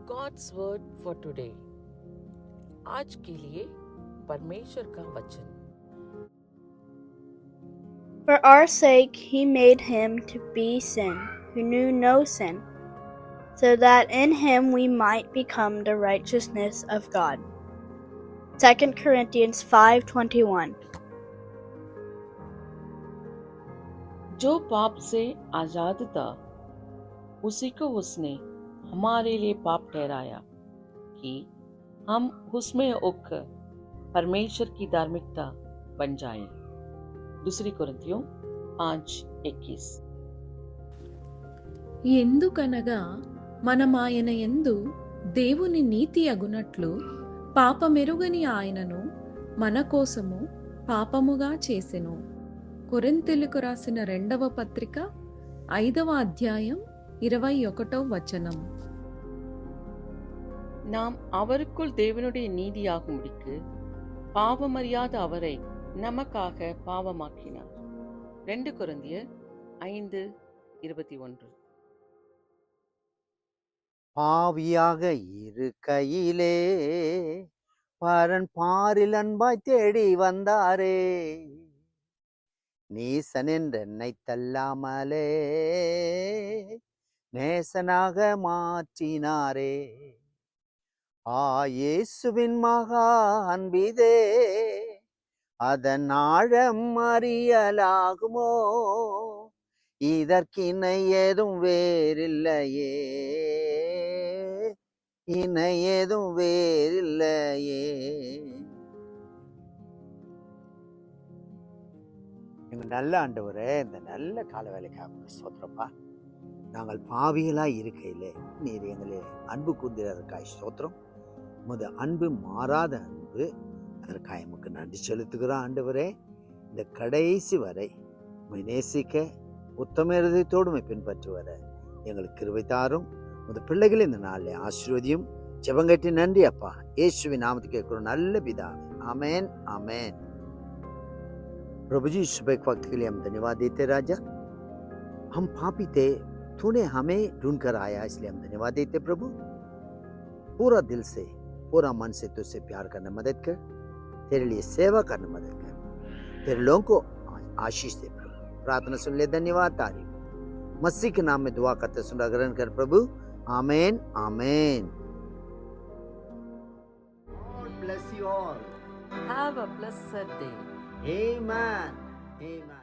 God's word for today. आज के लिए परमेश्वर का वचन। For our sake he made him to be sin, who knew no sin, so that in him we might become the righteousness of God. 2 Corinthians 5:21. जो पाप से आजाद था, उसी को उसने हमारे लिए पाप ठहराया कि हम उसमें होकर परमेश्वर की धार्मिकता बन जाएं। 2 కొరింథీయులు 5:21। ఎందుకనగా మనమాయన యందు దేవుని నీతి అగునట్లు పాపమెరుగని ఆయనను మన కోసము పాపముగా చేసెను. కొరింథీయులకు రాసిన 2వ పత్రిక 5వ అధ్యాయం 21వ వచనం. நாம் அவருக்குள் தேவனுடைய நீதியாகும்படிக்கு பாவமறியாத அவரை நமக்காக பாவமாக்கினார். 2 கொரிந்தியர் 5:21. பாவியாக இருக்கையிலே பரன் பாரில் அன்பாய் தேடி வந்தாரே, நீசன் என்றென்னை தள்ளாமலே நேசனாக மாற்றினாரே. இயேசுவின் மகா அன்பிதே அதன் ஆழம் அறியலாகுமோ, இதற்கிணை ஏதும் வேறில்லையே, இணை ஏதும் வேறில்லையே. எங்க நல்ல ஆண்டவரே, இந்த நல்ல கால வேலைக்காக ஸ்தோத்திரப்பா. நாங்கள் பாவிகளாய் இருக்கையிலே நீர் எங்களை அன்பு கூர்ந்ததற்காய் ஸ்தோத்திரம். உமது அன்பு மாறாத அன்பு, அதற்காக எமக்கு நன்றி செலுத்துகிறோம் ஆண்டவரே. இந்த கடைசி வரை உம்மை நேசிக்க உத்தம இருதயத்தோடு உம்மை பின்பற்றி வர எங்களுக்கு கிருபை தாரும். உமது பிள்ளைகள் இந்த நாளில் ஆசீர்வதியும். ஜெபங்கட்டி நன்றி அப்பா, இயேசுவின் நாமத்துக்கு கேட்கிறோம் நல்ல பிதாவே, ஆமென் ஆமென்। प्रभु जी, सुबह के वक्त के लिए हम धन्यवाद देते राजा। हम पापी थे, तूने हमें ढूंढ कर आया, इसलिए हम धन्यवाद देते प्रभु। पूरा दिल से पूरा मन से तुझसे प्यार करने मदद कर, तेरे लिए सेवा करने मदद कर, तेरे लोगों को आशीष दे प्रभु। प्रार्थना सुन ले, धन्यवाद तारीफ मसीह के नाम में दुआ करते सुन ग्रहण कर प्रभु, आमेन आमेन। God bless you all. Have a blessed day. Amen. Amen.